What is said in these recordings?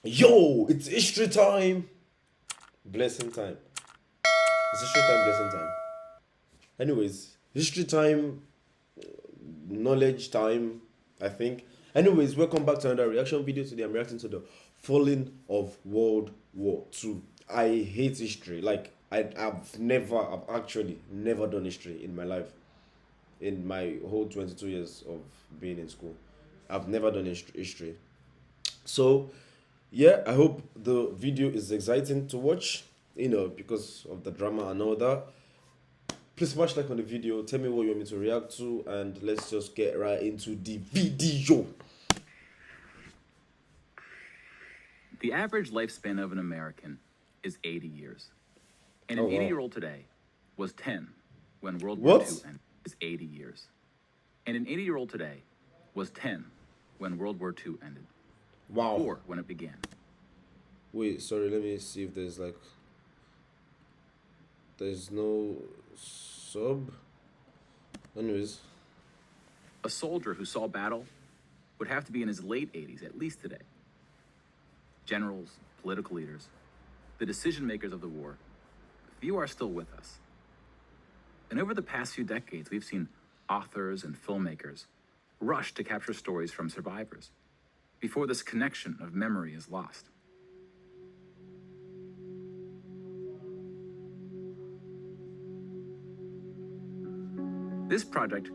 Yo, it's history time. Blessing time. It's history time, blessing time. Anyways, history time, knowledge time, I think. Anyways, welcome back to another reaction video. Today I'm reacting to the falling of World War II. I hate history. I've actually never done history in my life. In my whole 22 years of being in school. I've never done history. So, yeah, I hope the video is exciting to watch, because of the drama and all that. Please smash like on the video, tell me what you want me to react to, and let's just get right into the video. The average lifespan of an American is 80 years. And Oh, an wow. 80-year-old today was 10 when World War What? II ended. Is 80 years. And an 80-year-old today was 10 when World War II ended. Wow. 4 when it began. Wait, sorry, let me see if there's no sub. Anyways. A soldier who saw battle would have to be in his late 80s, at least today. Generals, political leaders, the decision makers of the war, few are still with us. And over the past few decades, we've seen authors and filmmakers rush to capture stories from survivors before this connection of memory is lost. This project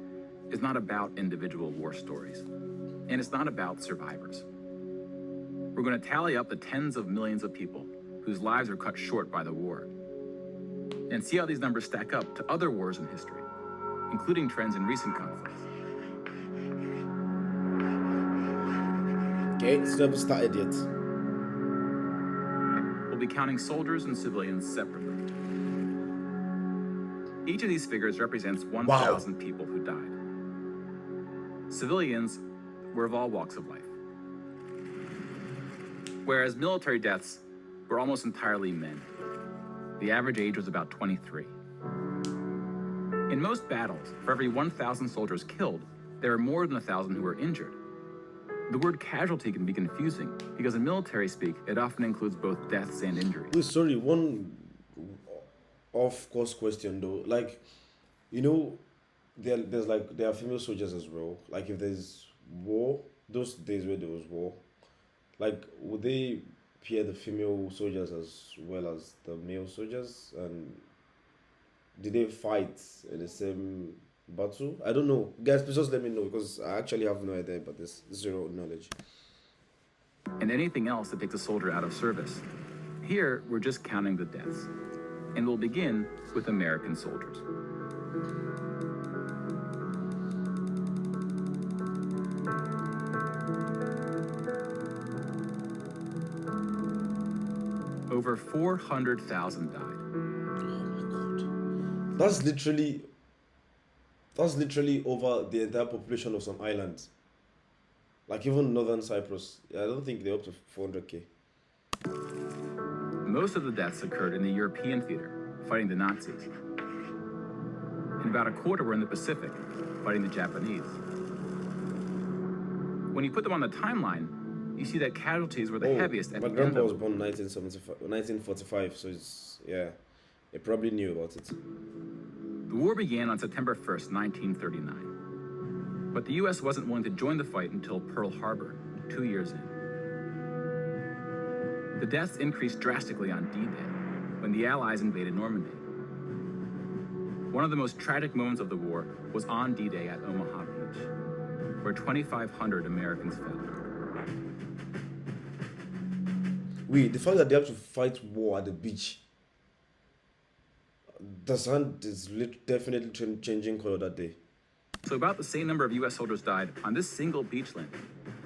is not about individual war stories, and it's not about survivors. We're going to tally up the tens of millions of people whose lives were cut short by the war, and see how these numbers stack up to other wars in history, including trends in recent conflicts. Okay, it's never started yet. We'll be counting soldiers and civilians separately. Each of these figures represents 1,000 people who died. Civilians were of all walks of life, whereas military deaths were almost entirely men. The average age was about 23. In most battles, for every 1,000 soldiers killed, there are more than 1,000 who were injured. The word casualty can be confusing because in military speak, it often includes both deaths and injuries. Wait, sorry, one off-course question though. There are female soldiers as well. Like, if there's war, those days where there was war, would they pair the female soldiers as well as the male soldiers? And did they fight in the same battle? I don't know. Guys, please just let me know, because I actually have no idea about this. Zero knowledge. And anything else that takes a soldier out of service. Here, we're just counting the deaths. And we'll begin with American soldiers. Over 400,000 died. That's literally over the entire population of some islands. Like, even northern Cyprus. I don't think they're up to 400k. Most of the deaths occurred in the European theater, fighting the Nazis. And about a quarter were in the Pacific, fighting the Japanese. When you put them on the timeline, you see that casualties were the heaviest at My the end grandpa of was born 1945, so he probably knew about it. The war began on September 1st, 1939. But the U.S. wasn't willing to join the fight until Pearl Harbor, 2 years in. The deaths increased drastically on D-Day, when the Allies invaded Normandy. One of the most tragic moments of the war was on D-Day at Omaha Beach, where 2,500 Americans fell. Wait, the fact that they have to fight war at the beach, the sun is definitely changing color that day. So about the same number of U.S. soldiers died on this single beach landing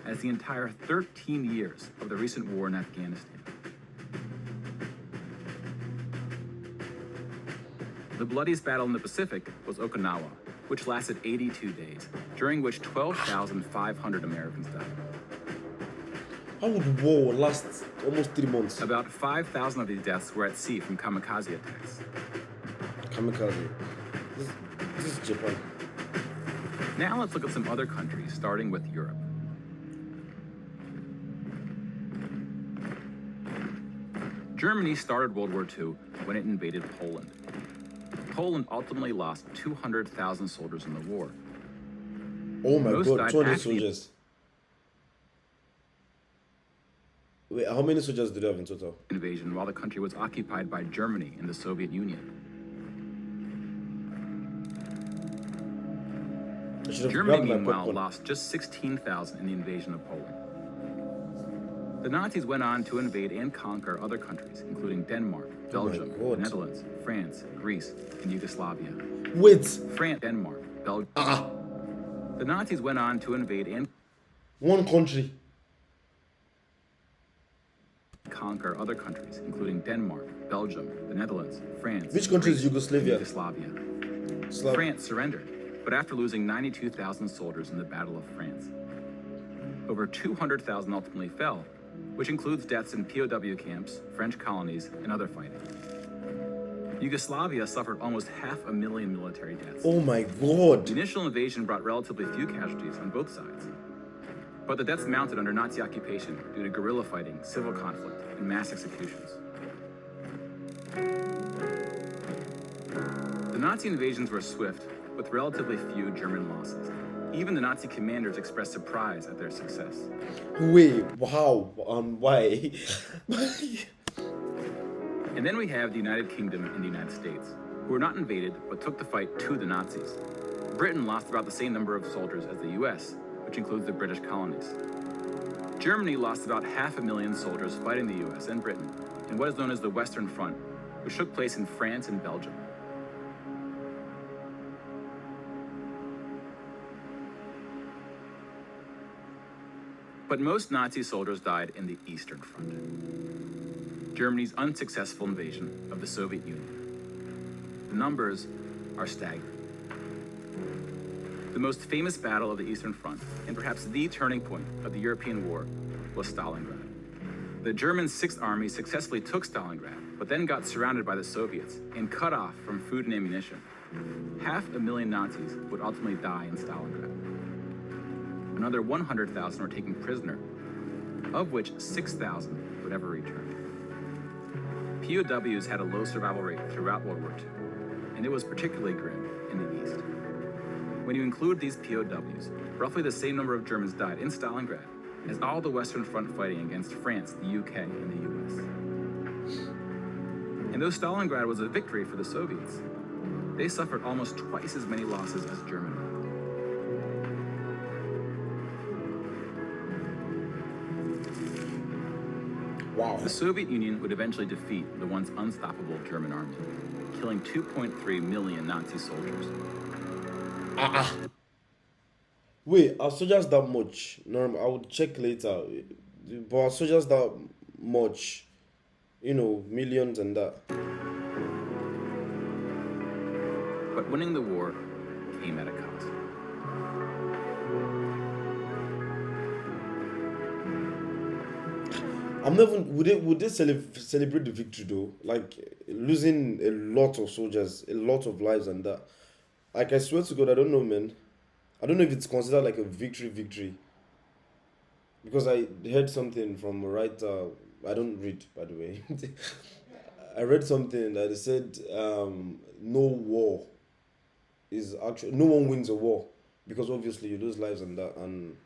as the entire 13 years of the recent war in Afghanistan. The bloodiest battle in the Pacific was Okinawa, which lasted 82 days, during which 12,500 Americans died. How would war last almost 3 months? About 5,000 of these deaths were at sea from kamikaze attacks. Kamikaze. This is Japan. Now let's look at some other countries, starting with Europe. Germany started World War II when it invaded Poland. Poland ultimately lost 200,000 soldiers in the war. Oh my Most god, died 200 after the soldiers. Wait, how many soldiers do they have in total? invasion while the country was occupied by Germany and the Soviet Union. I should have Germany, grabbed my meanwhile, popcorn. lost just 16,000 in the invasion of Poland. The Nazis went on to invade and conquer other countries, including Denmark, Belgium, the God. Netherlands, France, Greece, and Yugoslavia. Wait. France, Denmark, Belgium. Ah, The Nazis went on to invade and one country. conquer other countries, including Denmark, Belgium, the Netherlands, France. Which country is Greece, Yugoslavia? and Yugoslavia. Slav. France surrendered, but after losing 92,000 soldiers in the Battle of France. Over 200,000 ultimately fell, which includes deaths in POW camps, French colonies, and other fighting. Yugoslavia suffered almost 500,000 military deaths. Oh my The god. initial invasion brought relatively few casualties on both sides. But the deaths mounted under Nazi occupation due to guerrilla fighting, civil conflict, and mass executions. The Nazi invasions were swift, with relatively few German losses. Even the Nazi commanders expressed surprise at their success. Wait, wow. Why? And then we have the United Kingdom and the United States, who were not invaded but took the fight to the Nazis. Britain lost about the same number of soldiers as the US, which includes the British colonies. Germany lost about 500,000 soldiers fighting the US and Britain in what is known as the Western Front, which took place in France and Belgium. But most Nazi soldiers died in the Eastern Front, Germany's unsuccessful invasion of the Soviet Union. The numbers are staggering. The most famous battle of the Eastern Front, and perhaps the turning point of the European war, was Stalingrad. The German Sixth Army successfully took Stalingrad, but then got surrounded by the Soviets and cut off from food and ammunition. 500,000 Nazis would ultimately die in Stalingrad. Another 100,000 were taken prisoner, of which 6,000 would ever return. POWs had a low survival rate throughout World War II, and it was particularly grim in the East. When you include these POWs, roughly the same number of Germans died in Stalingrad as all the Western Front fighting against France, the UK, and the US. And though Stalingrad was a victory for the Soviets, they suffered almost twice as many losses as Germany. Wow. The Soviet Union would eventually defeat the once unstoppable German army, killing 2.3 million Nazi soldiers. Wait, are soldiers that much? No, I would check later. But are soldiers that much? You know, millions and that. But winning the war came at a cost. I'm never. Would they celebrate the victory though? Like losing a lot of soldiers, a lot of lives, and that. Like I swear to God, I don't know, man. I don't know if it's considered like a victory. Because I heard something from a writer. I don't read, by the way. I read something that it said no war is actually no one wins a war because obviously you lose lives and that and.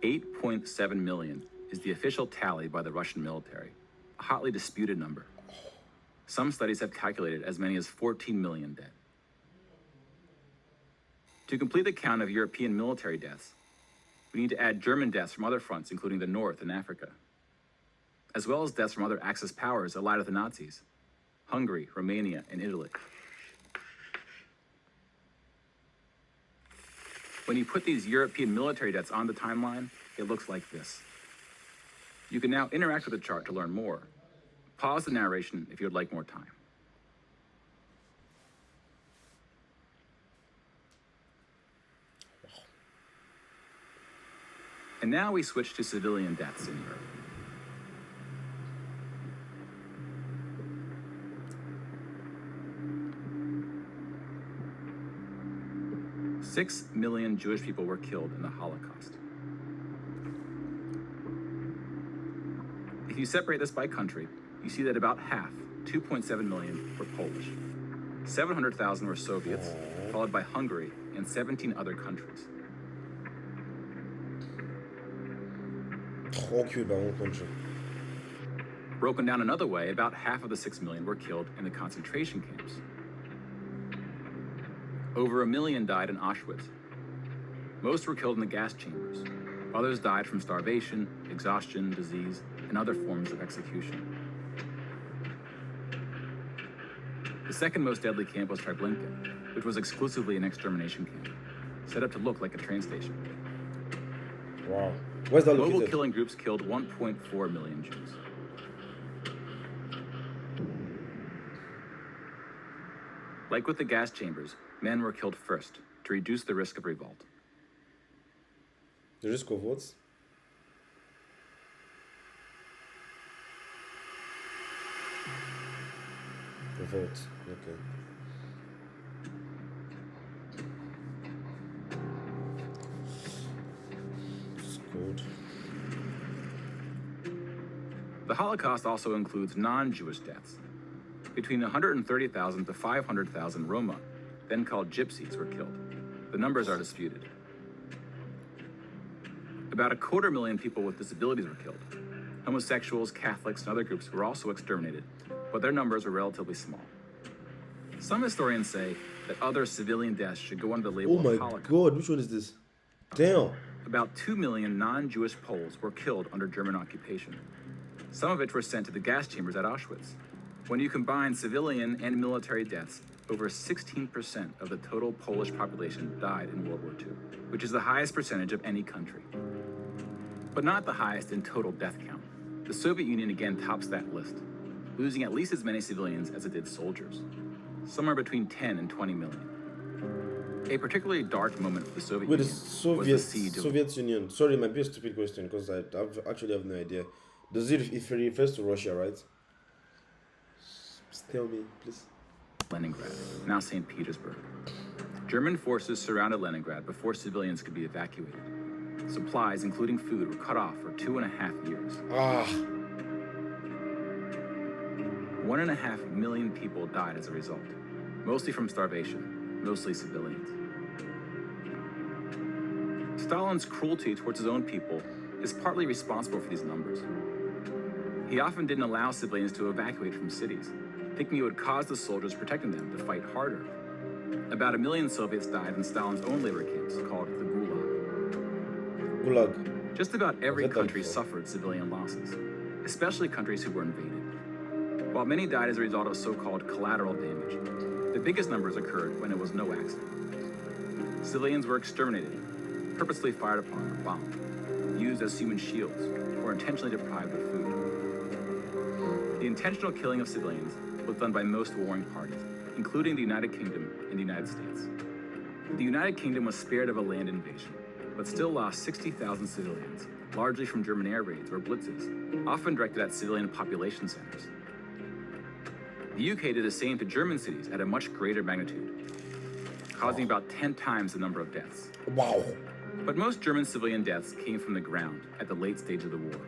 8.7 million is the official tally by the Russian military, a hotly disputed number. Some studies have calculated as many as 14 million dead. To complete the count of European military deaths, we need to add German deaths from other fronts, including the North and Africa, as well as deaths from other Axis powers allied with the Nazis, Hungary, Romania, and Italy. When you put these European military deaths on the timeline, it looks like this. You can now interact with the chart to learn more. Pause the narration if you would like more time. And now we switch to civilian deaths in Europe. Six million Jewish people were killed in the Holocaust. If you separate this by country, you see that about half, 2.7 million, were Polish. 700,000 were Soviets, followed by Hungary and 17 other countries. Occupied by one country. Broken down another way, about half of the 6 million were killed in the concentration camps. Over 1 million died in Auschwitz. Most were killed in the gas chambers. Others died from starvation, exhaustion, disease, and other forms of execution. The second most deadly camp was Treblinka, which was exclusively an extermination camp, set up to look like a train station. Wow. Where's that located? Mobile killing groups killed 1.4 million Jews. Like with the gas chambers, men were killed first to reduce the risk of revolt. The risk of what? Revolt. Okay. It's good. The Holocaust also includes non-Jewish deaths. Between 130,000 to 500,000 Roma, then called Gypsies, were killed. The numbers are disputed. About 250,000 people with disabilities were killed. Homosexuals, Catholics, and other groups were also exterminated, but their numbers were relatively small. Some historians say that other civilian deaths should go under the label Oh of my Holocaust. god, which one is this? Damn. About 2 million non-Jewish Poles were killed under German occupation, some of which were sent to the gas chambers at Auschwitz. When you combine civilian and military deaths, over 16% of the total Polish population died in World War II, which is the highest percentage of any country. But not the highest in total death count. The Soviet Union again tops that list, losing at least as many civilians as it did soldiers, somewhere between 10 and 20 million. A particularly dark moment for the Soviet Wait, the Union was the siege of... Soviet Union. Sorry, it might be a stupid question because I actually have no idea. Does it, if it refers to Russia, right? Just tell me, please. Leningrad, now St. Petersburg. German forces surrounded Leningrad before civilians could be evacuated. Supplies, including food, were cut off for 2.5 years. 1.5 million people died as a result, mostly from starvation, mostly civilians. Stalin's cruelty towards his own people is partly responsible for these numbers. He often didn't allow civilians to evacuate from cities, thinking it would cause the soldiers protecting them to fight harder. About 1 million Soviets died in Stalin's own labor camps called the Gulag. Gulag. Just about every country before. suffered civilian losses, especially countries who were invaded. While many died as a result of so-called collateral damage, the biggest numbers occurred when it was no accident. Civilians were exterminated, purposely fired upon or bombed, used as human shields, or intentionally deprived of food. The intentional killing of civilians was done by most warring parties, including the United Kingdom and the United States. The United Kingdom was spared of a land invasion, but still lost 60,000 civilians, largely from German air raids or blitzes, often directed at civilian population centers. The UK did the same to German cities at a much greater magnitude, causing about 10 times the number of deaths. Wow. But most German civilian deaths came from the ground at the late stage of the war.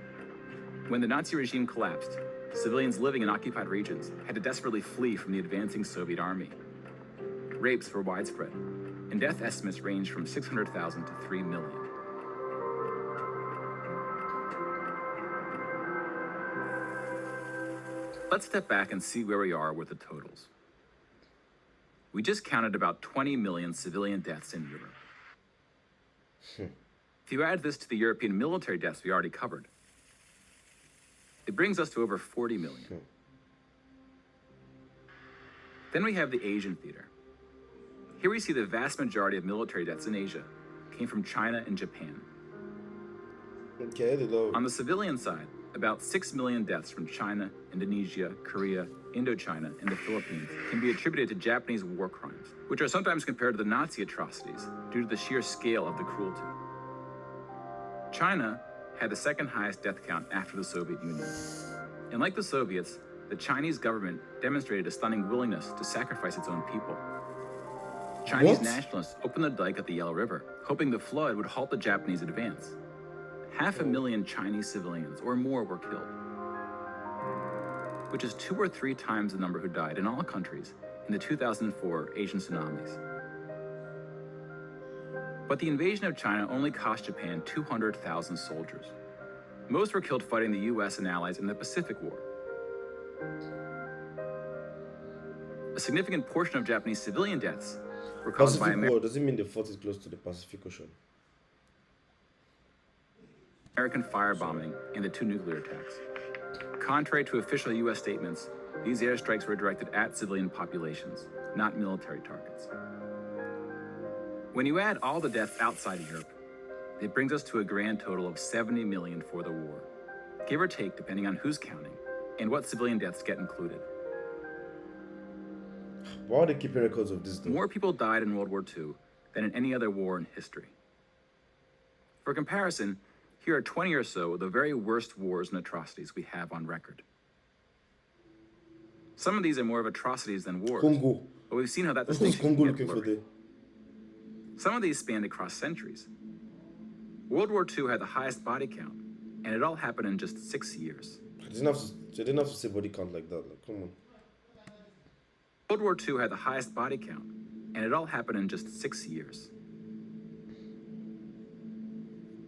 When the Nazi regime collapsed, civilians living in occupied regions had to desperately flee from the advancing Soviet army. Rapes were widespread, and death estimates ranged from 600,000 to 3 million. Let's step back and see where we are with the totals. We just counted about 20 million civilian deaths in Europe. If you add this to the European military deaths we already covered, it brings us to over 40 million. Then we have the Asian theater. Here we see the vast majority of military deaths in Asia came from China and Japan. Okay, On the civilian side, About 6 million deaths from China, Indonesia, Korea, Indochina, and the Philippines can be attributed to Japanese war crimes, which are sometimes compared to the Nazi atrocities due to the sheer scale of the cruelty. China had the second highest death count after the Soviet Union. And like the Soviets, the Chinese government demonstrated a stunning willingness to sacrifice its own people. Chinese nationalists opened the dike at the Yellow River, hoping the flood would halt the Japanese advance. 500,000 Chinese civilians or more were killed, which is 2 or 3 times the number who died in all countries in the 2004 Asian tsunamis. But the invasion of China only cost Japan 200,000 soldiers. Most were killed fighting the US and allies in the Pacific War. A significant portion of Japanese civilian deaths were caused by Pacific War doesn't mean the fort is close to the Pacific Ocean. American firebombing and the 2 nuclear attacks. Contrary to official US statements, these airstrikes were directed at civilian populations, not military targets. When you add all the deaths outside of Europe, it brings us to a grand total of 70 million for the war, give or take depending on who's counting and what civilian deaths get included. Why are they keeping records of this though? More people died in World War II than in any other war in history. For comparison, here are 20 or so of the very worst wars and atrocities we have on record. Some of these are more of atrocities than wars, Congo. but we've seen how that Who's distinction Congo can get looking for blurry. there? Some of these spanned across centuries. World War II had the highest body count, and it all happened in just 6 years. They didn't have to say body count like that. Like, come on. World War II had the highest body count, and it all happened in just 6 years.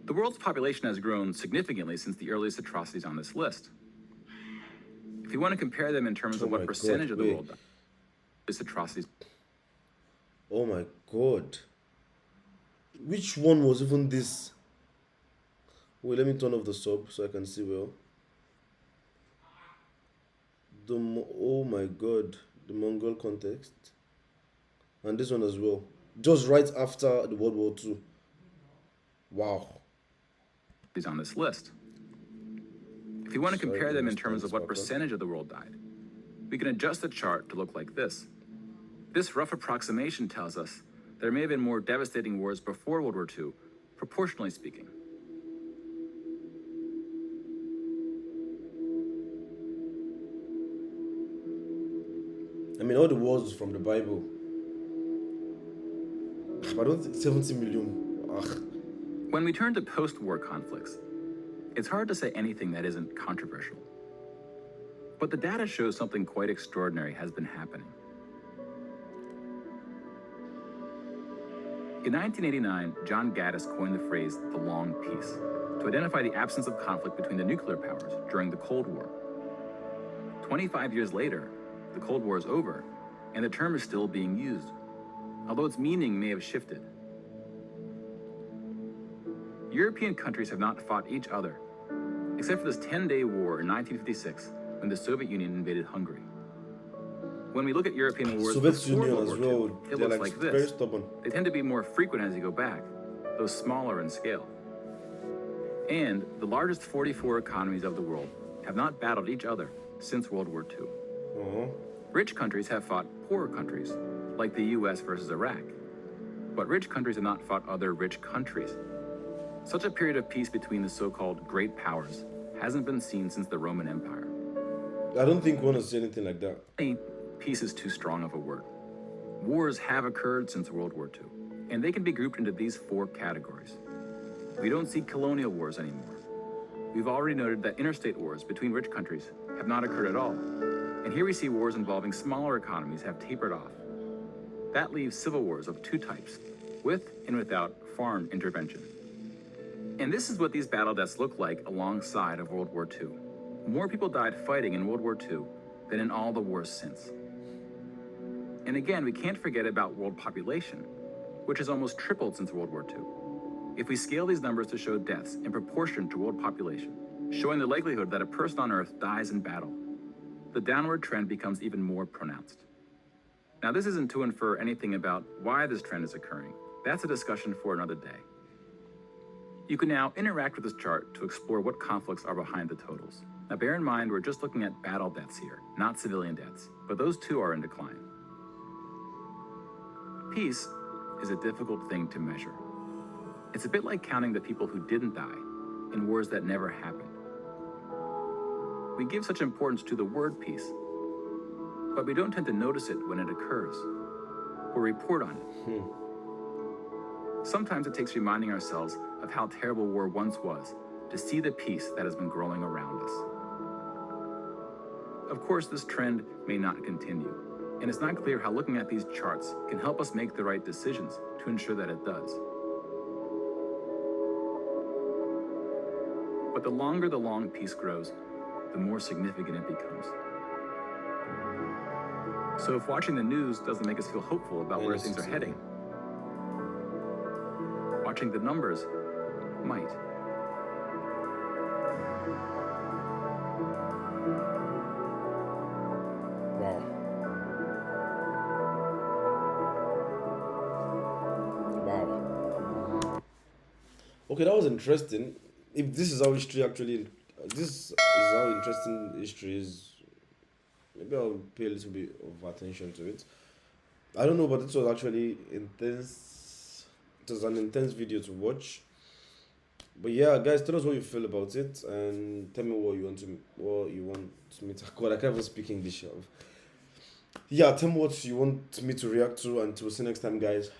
The world's population has grown significantly since the earliest atrocities on this list. If you want to compare them in terms of what percentage of the world died, this atrocities. Oh my god. Which one was even this? Wait, let me turn off the sub so I can see well. Oh my god, the Mongol context. And this one as well. Just right after the World War II. Wow. Is on this list. If you want to compare them in terms of what percentage of the world died, we can adjust the chart to look like this. This rough approximation tells us there may have been more devastating wars before World War II, proportionally speaking. I mean, all the wars from the Bible. I don't think 70 million. Ugh. When we turn to post-war conflicts, it's hard to say anything that isn't controversial. But the data shows something quite extraordinary has been happening. In 1989, John Gaddis coined the phrase the long peace to identify the absence of conflict between the nuclear powers during the Cold War. 25 years later, the Cold War is over, and the term is still being used, although its meaning may have shifted. European countries have not fought each other, except for this 10-day war in 1956 when the Soviet Union invaded Hungary. When we look at European wars Soviet before Union World as War well, II, it they're looks like like this. very stubborn. They tend to be more frequent as you go back, though smaller in scale. And the largest 44 economies of the world have not battled each other since World War II. Rich countries have fought poorer countries, like the US versus Iraq. But rich countries have not fought other rich countries. Such a period of peace between the so-called great powers hasn't been seen since the Roman Empire. I don't think we want to say anything like that. Peace is too strong of a word. Wars have occurred since World War II, and they can be grouped into these 4 categories. We don't see colonial wars anymore. We've already noted that interstate wars between rich countries have not occurred at all. And here we see wars involving smaller economies have tapered off. That leaves civil wars of 2 types, with and without foreign intervention. And this is what these battle deaths look like alongside of World War II. More people died fighting in World War II than in all the wars since. And again, we can't forget about world population, which has almost tripled since World War II. If we scale these numbers to show deaths in proportion to world population, showing the likelihood that a person on Earth dies in battle, the downward trend becomes even more pronounced. Now, this isn't to infer anything about why this trend is occurring. That's a discussion for another day. You can now interact with this chart to explore what conflicts are behind the totals. Now bear in mind, we're just looking at battle deaths here, not civilian deaths, but those too are in decline. Peace is a difficult thing to measure. It's a bit like counting the people who didn't die in wars that never happened. We give such importance to the word peace, but we don't tend to notice it when it occurs or report on it. Sometimes it takes reminding ourselves of how terrible war once was to see the peace that has been growing around us. Of course, this trend may not continue, and it's not clear how looking at these charts can help us make the right decisions to ensure that it does. But the longer the long peace grows, the more significant it becomes. So if watching the news doesn't make us feel hopeful about where things are heading, watching the numbers might. Wow. Wow. Okay, that was interesting. If this is how history actually, this is how interesting history is, maybe I'll pay a little bit of attention to it. I don't know, but this was actually intense. It was an intense video to watch. But yeah, guys, tell us what you feel about it, and tell me what you want me to. God, I can't even speak English. Yeah, tell me what you want me to react to, and we'll see you next time, guys.